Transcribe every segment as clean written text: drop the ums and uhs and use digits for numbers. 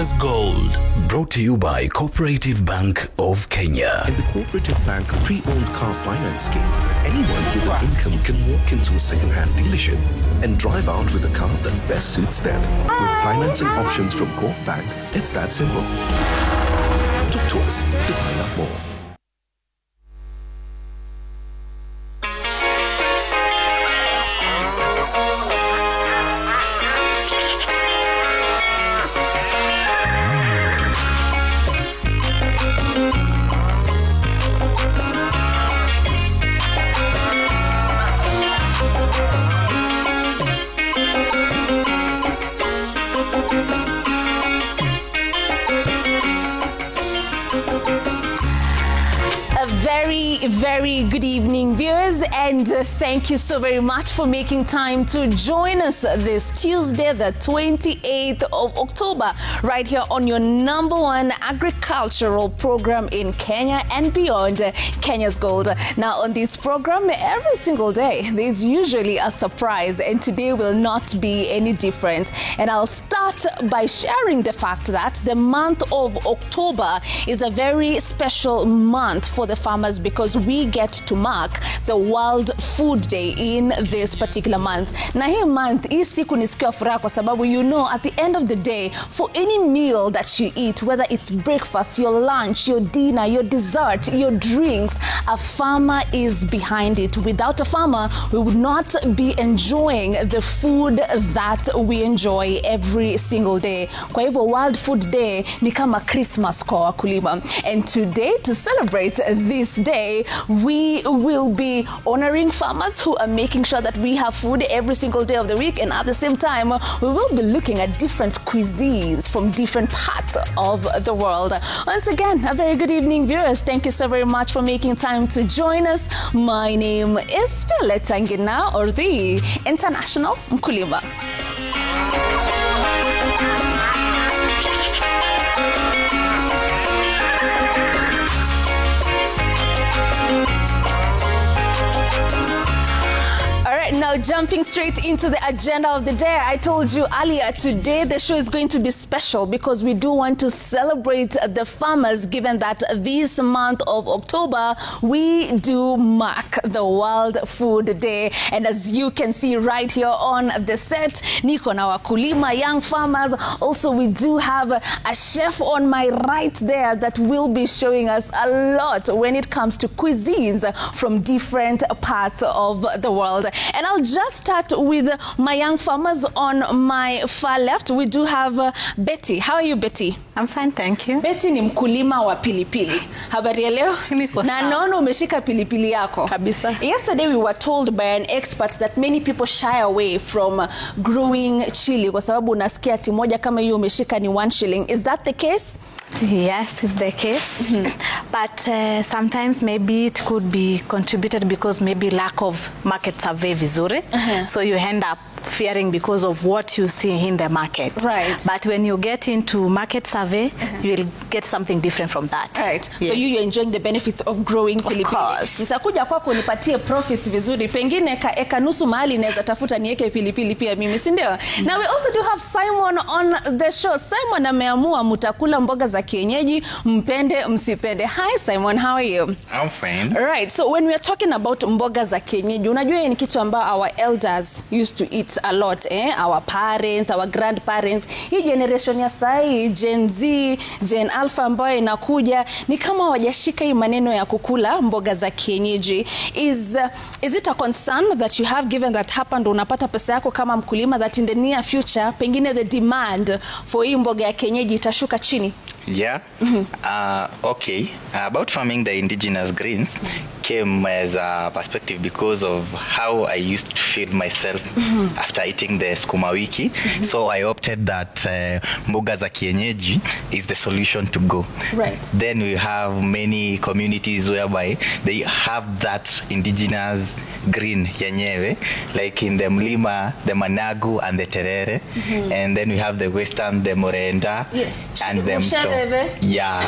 Kenya's Gold. Brought to you by Cooperative Bank of Kenya. In the Cooperative Bank pre-owned car finance scheme, anyone with an income can walk into a second-hand dealership and drive out with a car that best suits them. With financing options from Coop Bank, it's that simple. Talk to us to find out more. Very good evening, viewers, and thank you so very much for making time to join us this Tuesday, the 28th of October, right here on your #1 agricultural program in Kenya and beyond, Kenya's Gold. Now, on this program, every single day, there's usually a surprise, and today will not be any different. And I'll start by sharing the fact that the month of October is a very special month for the farmers because we get to mark the World Food Day in this particular month. Na hii month, hii siku ni siku ya furaha kwa sababu at the end of the day, for any meal that you eat, whether it's breakfast, your lunch, your dinner, your dessert, your drinks, a farmer is behind it. Without a farmer, we would not be enjoying the food that we enjoy every single day. Kwa hivyo World Food Day ni kama Christmas kwa wakulima. And today, to celebrate this day, we will be honoring farmers who are making sure that we have food every single day of the week, and at the same time we will be looking at different cuisines from different parts of the world. Once again, a very good evening, viewers. Thank you so very much for making time to join us. My name is Violet Angina, or the International Mkulima. Now, jumping straight into the agenda of the day, I told you earlier, today the show is going to be special because we do want to celebrate the farmers, given that this month of October, we do mark the World Food Day. And as you can see right here on the set, niko na wakulima, young farmers. Also, we do have a chef on my right there that will be showing us a lot when it comes to cuisines from different parts of the world. And I'll just start with my young farmers on my far left. We do have Betty. How are you, Betty? I'm fine, thank you. Betty ni mkulima wa pilipili. Habari ya leo? Na naona umeshika pilipili yako. Kabisa. Yesterday we were told by an expert that many people shy away from growing chili kwa sababu unasikia ati moja kama hiyo umeshika ni 1 shilling. Is that the case? Yes, it's the case. But sometimes maybe it could be contributed because maybe lack of market survey vizuri. So you end up fearing because of what you see in the market. Right. But when you get into market survey, you will get something different from that. Right. Yeah. So you're enjoying the benefits of growing pilipili. Of course. Nitakuja kwako nipatie profits vizuri. Pengine eka nusu mahali naweza tafuta niweke pilipili pia mimi, si ndio? Now we also do have Simon on the show. Simon ameamua mtakula mboga za kienyeji, mpende msipende. Hi Simon, how are you? I'm fine. Right. So when we are talking about mboga za kienyeji, unajua ni kitu ambao our elders used to eat a lot, our parents, our grandparents. Hii generation ya sai, Gen Z, Gen Alpha ambayo inakuja ni kama wajashika hii maneno ya kukula mboga za kienyeji. Is it a concern that you have, given that hapa ndo unapata pesa yako kama mkulima, that in the near future pengine the demand for hii mboga ya kienyeji itashuka chini? Yeah. Okay. About farming the indigenous greens came as a perspective because of how I used to feel myself after eating the sukuma wiki. So I opted that mboga za kienyeji is the solution to go. Right. Then we have many communities whereby they have that indigenous green yenyewe, like in the Mlima, the Managu and the Terere. And then we have the Western, the Morenda, and the Mto. Yeah.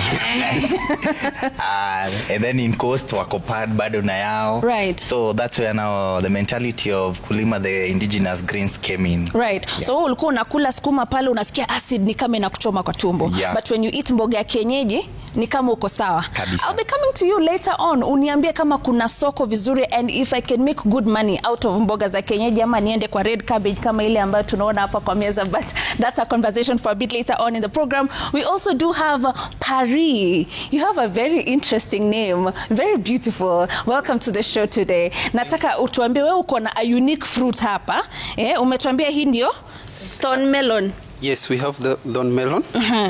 And then in Coast, wako pale backyard bado na yao. Right. So that's where now the mentality of kulima the indigenous greens came in. Right. Yeah. So ulikuwa unakula sukuma pale unasikia acid ni kama inakuchoma kwa tumbo. Yeah. But when you eat mboga ya kienyeji ni kama uko sawa. Kabisa. I'll be coming to you later on. Uniambie kama kuna soko vizuri and if I can make good money out of mboga za kienyeji ama niende kwa red cabbage kama ile ambayo tunaona hapa kwa meza, but that's a conversation for a bit later on in the program. We also do have Paris. You have a very interesting name, very beautiful. Welcome to the show today. Nataka utuambie wewe uko na a unique fruit hapa. Umetuambia hii ndio thorn melon. Yes, we have the thorn melon,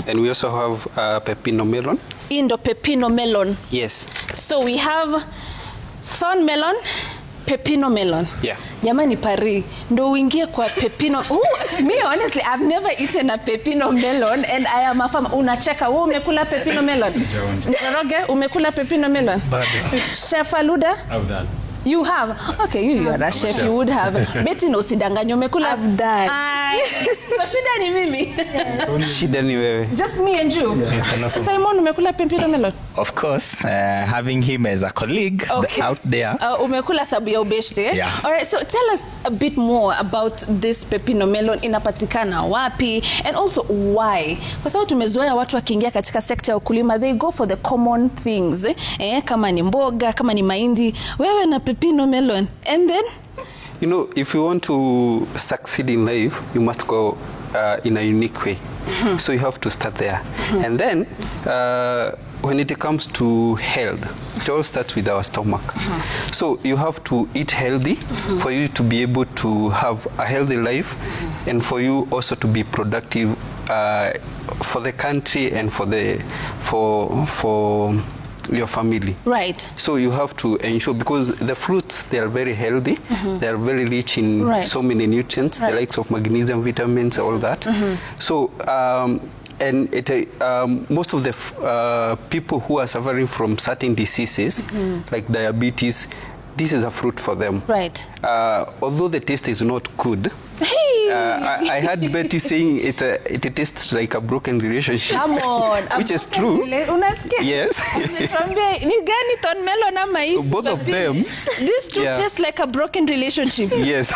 and we also have pepino melon. Hii ndio pepino melon. Yes. So we have thorn melon, pepino melon. Yeah. Jamani Paris, ndo uingie kwa pepino. Me honestly, I've never eaten a pepino melon and I am a farmer. Unacheka, wewe umekula pepino melon? Njoroge, umekula pepino melon? Bado. Chef Aluda? I've done. You have? Okay, you are a chef, you would have. Betty no sidanganya, umekula? I've done. So shida ni mimi? Shida ni wewe. Just me and you? Simon, umekula pepino melon? Of course, having him as a colleague out there. Umekula sabu ya ubeshte. Yeah. All right, so tell us a bit more about this pepino melon. Inapatikana wapi and also why? Kwa sababu tumezoea watu wakiingia katika sekta ya ukulima, they go for the common things. Kama ni mboga, kama ni mahindi. Wewe na pepino melon. And then? You know, if you want to succeed in life, you must go in a unique way. So you have to start there. And then, when it comes to health, it all starts with our stomach. So you have to eat healthy for you to be able to have a healthy life and for you also to be productive for the country and for your family. Right. So you have to ensure, because the fruits, they are very healthy, they are very rich in so many nutrients, the likes of magnesium, vitamins, all that. So and most of the people who are suffering from certain diseases like diabetes, this is a fruit for them. Right. Although the taste is not good, I heard Betty saying it tastes like a broken relationship. Come on. Which is true. Unasikia? Yes. Ni gani thorn melon ama hii? Both of them. These two taste like a broken relationship. Yes.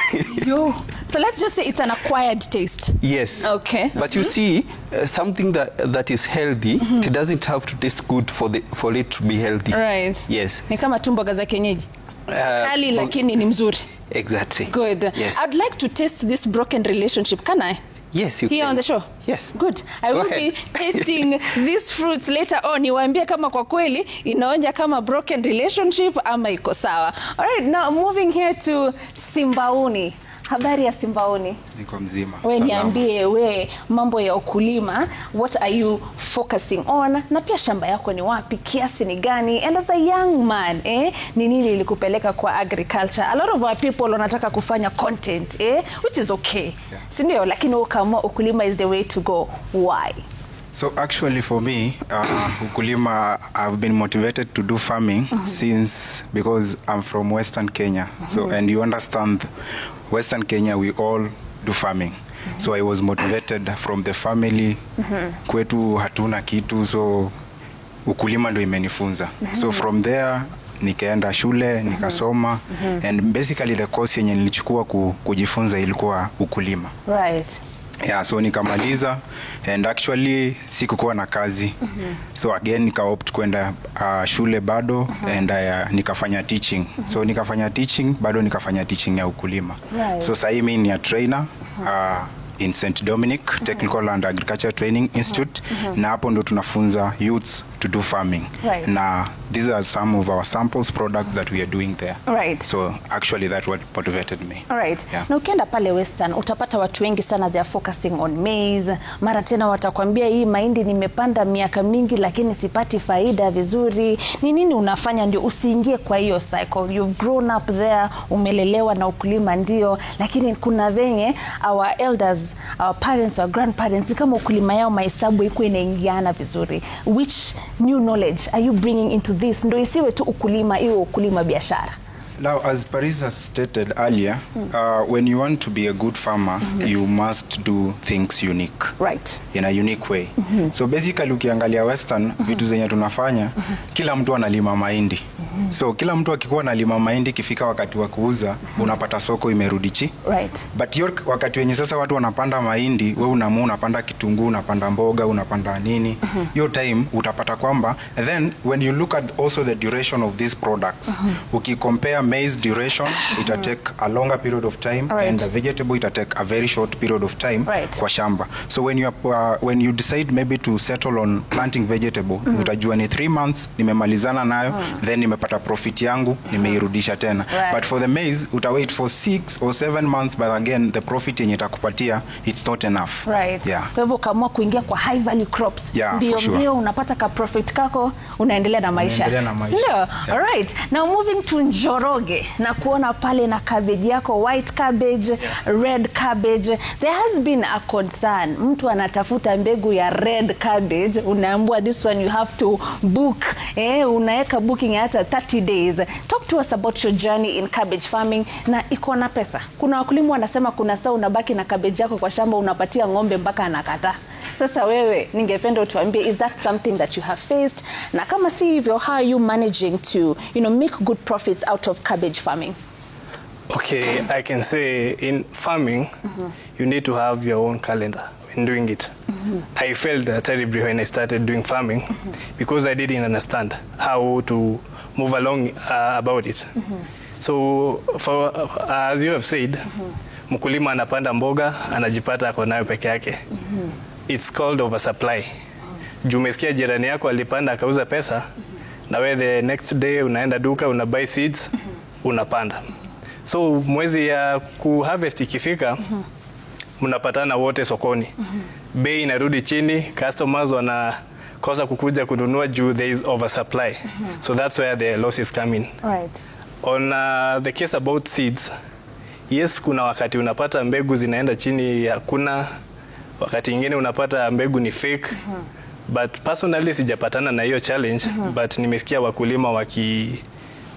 Yo. So let's just say it's an acquired taste. Yes. Okay. But you see, something that is healthy, it doesn't have to taste good for it to be healthy. Right. Yes. Ni kama tu mboga za kienyeji. Kali lakini ni mzuri. Exactly. Good. Yes. I'd like to taste this broken relationship. Can I? Yes, you Here can. on the show? Yes. Good. I will be tasting these fruits later on. Niwaambie kama kwa kweli inaonja kama broken relationship ama iko sawa. All right, now moving here to Simbaoni. Habari ya Simbaoni? Niko mzima. We niambie we mambo ya ukulima, what are you focusing on? Na pia shamba yako ni wapi? Kiasi ni gani? And as a young man, ni nini ilikupeleka kwa agriculture? A lot of our people wanataka kufanya content, which is okay. Yeah. Sindio? Lakini ukaamua ukulima is the way to go. Why? So actually for me, ukulima, I've been motivated to do farming since, because I'm from Western Kenya. So, and you understand, Western Kenya, we all do farming. So I was motivated from the family. Kwetu hatuna kitu, so ukulima ndo imenifunza. So from there, nikaenda shule, nikasoma, and basically the course yenye nilichukua kujifunza ilikuwa ukulima. Right. Yeah, so nikamaliza, and actually sikukuwa na kazi. So again nika-opt kwenda shule bado, and nikafanya teaching. So nikafanya teaching, bado nikafanya teaching ya ukulima. Right. So sasa mimi ni a trainer in St. Dominic Technical and Agriculture Training Institute, na hapo ndo tunafunza youths to do farming. Right. Na these are some of our samples products that we are doing there. Right. So actually that what motivated me. All right. Yeah. Na ukienda pale Western utapata watu wengi sana they are focusing on maize. Mara tena watakwambia hii mahindi nimepanda miaka mingi lakini sipati faida vizuri. Ni nini unafanya ndio usiingie kwa hiyo cycle? You've grown up there, umelelewa na ukulima ndio, lakini kuna venye our elders, our parents, our grandparents kama ukulima yao mahesabu iko inaingiana vizuri. Which new knowledge are you bringing into this? Ndio isiwe tu ukulima, iwe ukulima biashara. Now, as Paris has stated earlier, when you want to be a good farmer, you must do things unique. Right. In a unique way. So basically ukiangalia Western, vitu zenye tunafanya, kila mtu analima mahindi. So kila mtu akikuwa analima mahindi, kifika wakati wa kuuza, unapata soko imerudi chini. Right. But wakati wenye sasa watu wanapanda mahindi, wewe unapanda kitunguu, unapanda mboga, unapanda nini, your time utapata kwamba, then when you look at also the duration of these products, ukicompare maize duration, it'll take a longer period of time, and the vegetable it'll take a very short period of time kwa shamba. So when you decide maybe to settle on planting vegetable, utajua ni 3 months nimemalizana nayo, then nimepata profit yangu, nimeirudisha tena. But for the maize, utawait for 6 or 7 months, but again the profit yenye itakupatia, it's not enough. Right. Yeah. Kwa hivyo kama kuingia kwa high value crops, mbio unapata ka profit kako, unaendelea na maisha. Sindio? Alright. Now moving to Njoroge, na kuona pale na cabbage yako, white cabbage, red cabbage. There has been a concern. Mtu anatafuta mbegu ya red cabbage, unaambiwa this one you have to book. Unaeka booking hata 30 days. Talk to us about your journey in cabbage farming na iko na pesa. Kuna wakulima wanasema kuna saa unabaki na cabbage yako kwa shamba unapatia ng'ombe mpaka anakata. Sasa wewe ningependa utuambie, is that something that you have faced? Na kama si hivyo, how are you managing to, make good profits out of cabbage farming? Okay, I can say in farming, you need to have your own calendar when doing it. I felt terribly when I started doing farming because I didn't understand how to move along about it. So, as you have said, mkulima anapanda mboga, anajipata ako nayo peke yake. It's called oversupply. Jumesikia jirani yako alipanda akauza pesa, na wewe the next day unaenda duka unabuy seeds, unapanda. So mwezi ya kuharvest ikifika, mnapatana wote sokoni. Bei inarudi chini, customers wanakosa kukuja kununua juu there is oversupply. So that's where the losses come in. Right. On the case about seeds, yes, kuna wakati unapata mbegu zinaenda chini, hakuna wakati ingine unapata mbegu ni fake. But personally sijapatana na hiyo challenge, but nimesikia wakulima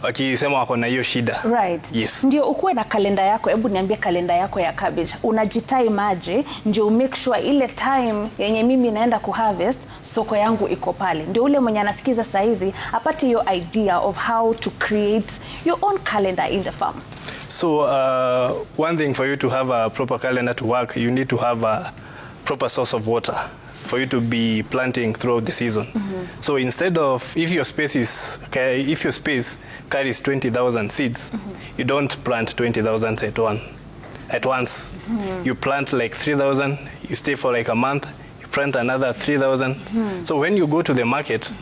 wakisema wako na hiyo shida. Right. Yes. Ndio ukuwe na kalenda yako, hebu niambie kalenda yako ya cabbage. Unajitime aje ndio make sure ile time yenye mimi naenda kuharvest soko yangu iko pale. Ndio ule mwenye anasikiza saa hizi apate hiyo idea of how to create your own calendar in the farm. So one thing for you to have a proper calendar to work, you need to have a proper source of water for you to be planting throughout the season. So instead of, if your space carries 20,000 seeds, you don't plant 20,000 at once. You plant like 3,000, you stay for like a month, you plant another 3,000. So when you go to the market,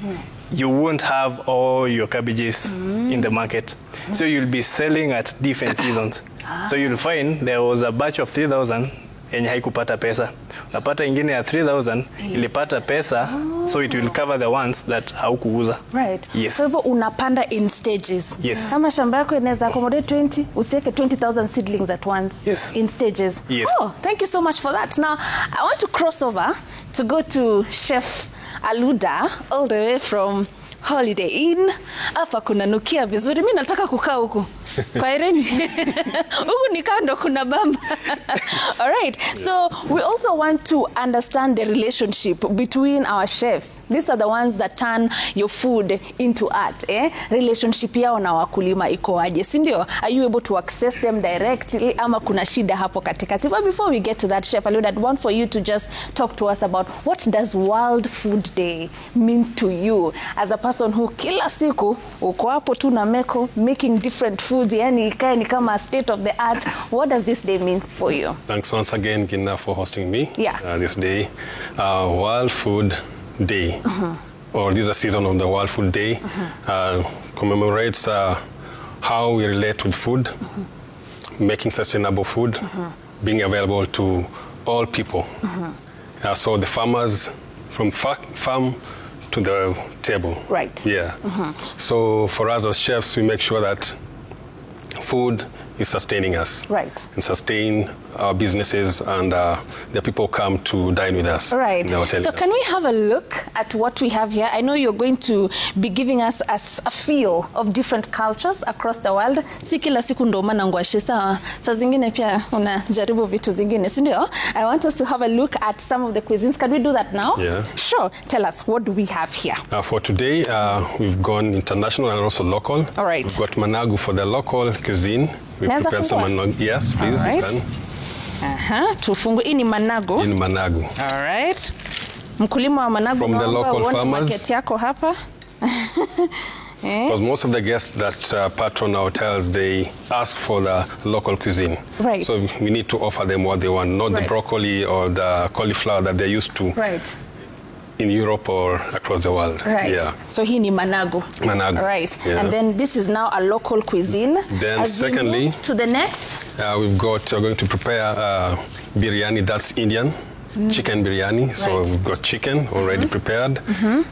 you won't have all your cabbages in the market. So you'll be selling at different seasons. So you'll find there was a batch of 3,000 yenye haikupata pesa. Unapata ingine ya 3,000 ilipata pesa, so it will cover the ones that haukuuza. Right. Yes. So hivyo unapanda in stages. Yes. Kama shamba yako inaweza accommodate 20, usiweke 20,000 seedlings at once. Yes. In stages. Yes. Oh, thank you so much for that. Now, I want to cross over to go to Chef Aluda all the way from Holiday Inn. Hapa kuna nukia vizuri. Mimi nataka kukaa huku. Kwa Irene. Huku ni kando kuna bamba. All right. So we also want to understand the relationship between our chefs. These are the ones that turn your food into art. Relationship yao na wakulima iko aje? Si ndio? Are you able to access them directly ama kuna shida hapo katikati? But before we get to that, Chef Aluda, I'd want for you to just talk to us about what does World Food Day mean to you as a person who kila siku uko hapo tu na meko making different foods, yani ikae ni kama state of the art. What does this day mean for you? Thanks once again, Gina, for hosting me this day. World Food Day, or this is a season of the World Food Day, commemorates how we relate with food, making sustainable food, being available to all people. So the farmers from farm to the table. Right. Yeah. So for us as chefs, we make sure that food is sustaining us. Right. And sustain our businesses, and the people come to dine with us. Right. In the hotel. So can we have a look at what we have here? I know you're going to be giving us a feel of different cultures across the world. Si kila siku ndo maana ngwashi saa zingine pia unajaribu vitu zingine, si ndio? I want us to have a look at some of the cuisines. Can we do that now? Yeah. Sure. Tell us, what do we have here? For today, we've gone international and also local. All right. We've got managu for the local cuisine. We prepared some managu. Yes, please. All right. You can. Tufungu. Hii ni managu. In managu. All right. Mkulima wa managu. From the local farmers. Market yako hapa. Because most of the guests that patron our hotels, they ask for the local cuisine. Right. So we need to offer them what they want, not the broccoli or the cauliflower that they're used to. Right. In Europe or across the world. Right. Yeah. So hii ni managu. Managu. Right. Yeah. And then this is now a local cuisine. Then As secondly, we move to the next. we're going to prepare biryani, that's Indian. Chicken biryani. So Right. we've got chicken already prepared.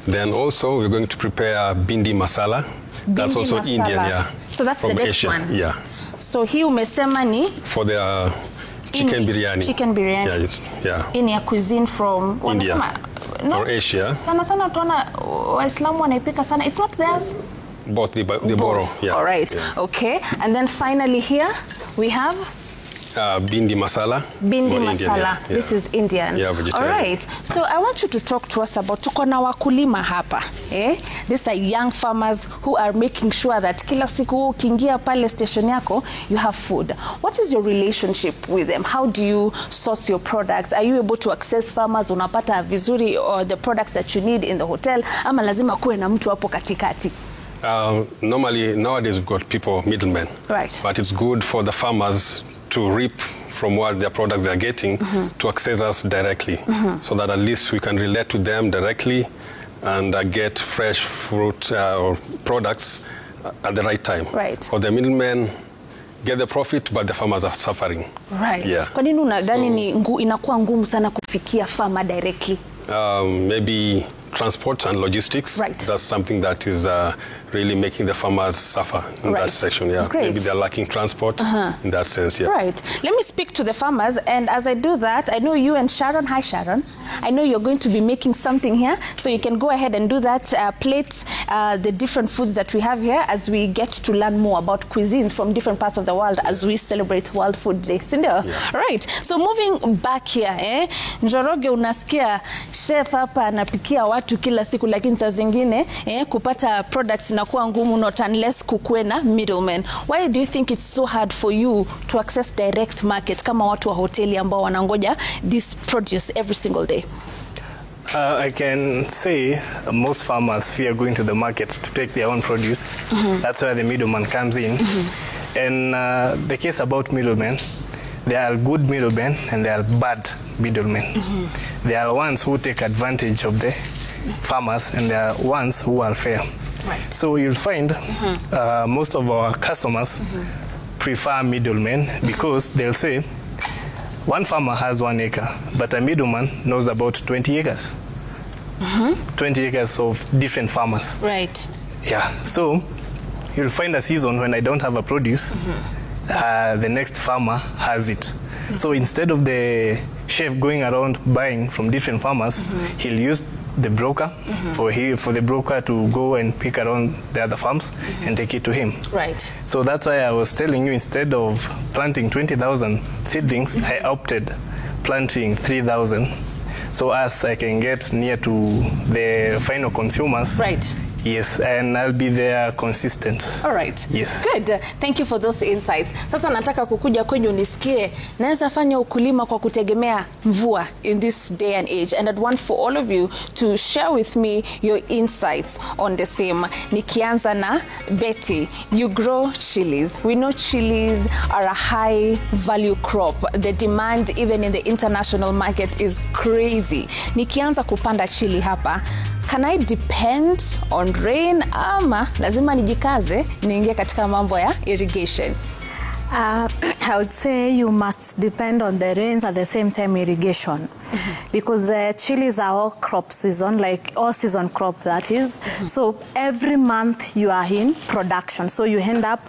Then also we're going to prepare bindi masala. That's Bindi also masala. Indian, yeah. So that's from the next Asia. one. Yeah. So hii umesema ni For the chicken biryani. Chicken biryani. Yeah, yeah. Hii ni ya cuisine from India. wanasema, Or Asia. Sana utaona Waislamu wanaipika sana. It's not theirs. Both the borrow. Yeah. All right. Yeah. Okay. And then finally here we have Bindi masala. Bindi or masala. Indian, yeah. This is Indian. Yeah, vegetarian. All right. So I want you to talk to us about tuko na wakulima hapa. These are young farmers who are making sure that kila siku ukiingia pale station yako, you have food. What is your relationship with them? How do you source your products? Are you able to access farmers? Unapata vizuri or the products that you need in the hotel? Ama lazima kuwe na mtu hapo katikati? Normally, nowadays we've got people, middlemen. Right. But it's good for the farmers to reap from what their products they're getting to access us directly, so that at least we can relate to them directly and get fresh fruit or products at the right time. Right. Or the middlemen get the profit, but the farmers are suffering. Right. Yeah. Kwa nini unadhani ni inakuwa ngumu sana kufikia farmer directly? Maybe transport and logistics. Right. That's something that is really making the farmers suffer in that section. Yeah. Great. Maybe they're lacking transport in that sense. Yeah. Right. Let me speak to the farmers, and as I do that, I know you and Sharon. Hi, Sharon. I know you're going to be making something here, so you can go ahead and do that. Plate the different foods that we have here as we get to learn more about cuisines from different parts of the world as we celebrate World Food Day. Sindio? Yeah. Right. So moving back here, Njoroge, unasikia chef hapa anapikia watu kila siku, lakini saa zingine kupata products inakuwa ngumu, not unless kukuwe na middlemen. Why do you think it's so hard for you to access direct market kama watu wa hoteli ambao wanangoja this produce every single day? I can say most farmers fear going to the market to take their own produce. That's where the middleman comes in. And the case about middlemen, there are good middlemen and there are bad middlemen. There are ones who take advantage of the farmers and there are ones who are fair. Right. So you'll find most of our customers prefer middlemen because they'll say, one farmer has 1 acre, but a middleman knows about 20 acres. 20 acres of different farmers. Right. Yeah, so you'll find a season when I don't have a produce, the next farmer has it. So instead of the chef going around buying from different farmers, he'll use the broker for the broker to go and pick around the other farms and take it to him. Right. So that's why I was telling you, instead of planting 20,000 seedlings, I opted planting 3,000. So as I can get near to the final consumers. Right. Yes, and I'll be there consistent. All right. Yes. Good. Thank you for those insights. Sasa nataka kukuja kwenye unisikie, naweza fanya ukulima kwa kutegemea mvua in this day and age. And I'd want for all of you to share with me your insights on the same. Nikianza na Betty, you grow chilies. We know chilies are a high value crop. The demand even in the international market is crazy. Nikianza kupanda chili hapa, can I depend on rain ama lazima nijikaze niingie katika mambo ya irrigation? I would say you must depend on the rains at the same time irrigation, because chilies are all crop season, like all season crop that is. So every month you are in production, so you end up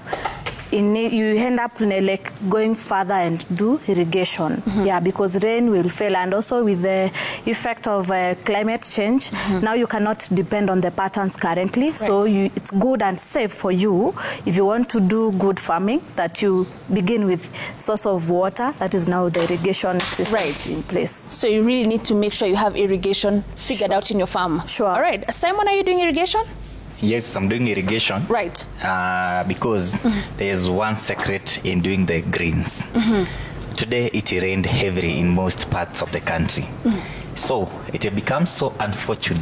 you end up like going further and do irrigation. Yeah, because rain will fail, and also with the effect of climate change, now you cannot depend on the patterns currently. Right. So it's good and safe for you if you want to do good farming that you begin with source of water that is now the irrigation system in place. So you really need to make sure you have irrigation figured out in your farm. Sure. All right, Simon, are you doing irrigation? Yes, I'm doing irrigation. Right. Because there's one secret in doing the greens. Today it rained heavily in most parts of the country. So it becomes so unfortunate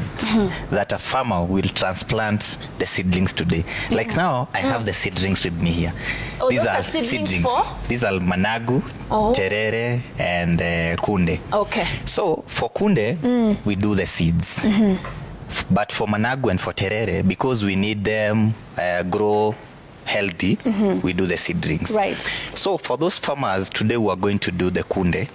that a farmer will transplant the seedlings today. Like now, I have the seedlings with me here. Oh, these are seedlings for? These are managu, terere, and kunde. Okay. So for kunde, we do the seeds. But for managu and for terere, because we need them grow healthy, we do the seedlings. Right. So for those farmers, today we are going to do the kunde.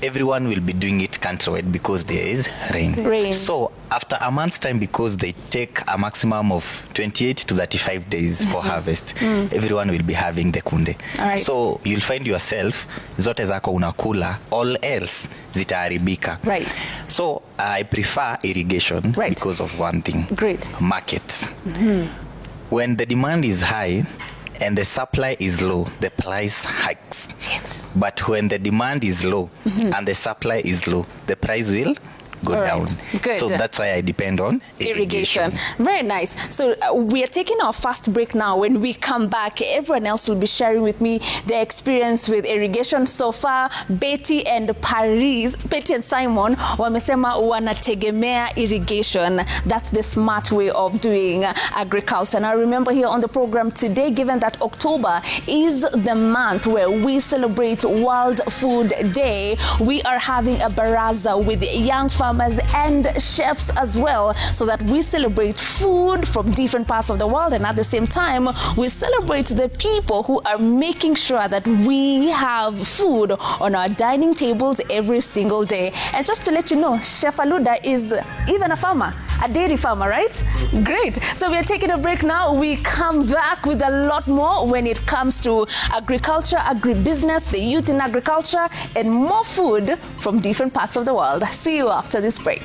Everyone will be doing it countrywide because there is rain. So after a month's time, because they take a maximum of 28 to 35 days for harvest, everyone will be having the kunde. Right. So you'll find yourself, zote zako unakula, all else zitaharibika. Right. So I prefer irrigation because of one thing. Great. Markets. When the demand is high and the supply is low, the price hikes. Yes. But when the demand is low and the supply is low, the price will go down. Good. So that's why I depend on irrigation. Very nice. So we are taking our first break now. When we come back, everyone else will be sharing with me their experience with irrigation so far. Betty and Simon wamesema wanategemea irrigation. That's the smart way of doing agriculture. Now remember, here on the program today, given that October is the month where we celebrate World Food Day, we are having a baraza with young farmers and chefs as well, so that we celebrate food from different parts of the world, and at the same time we celebrate the people who are making sure that we have food on our dining tables every single day. And just to let you know, Chef Aluda is even a farmer, a dairy farmer, right? Great. So we are taking a break now. We come back with a lot more when it comes to agriculture, agribusiness, the youth in agriculture, and more food from different parts of the world. See you after this break.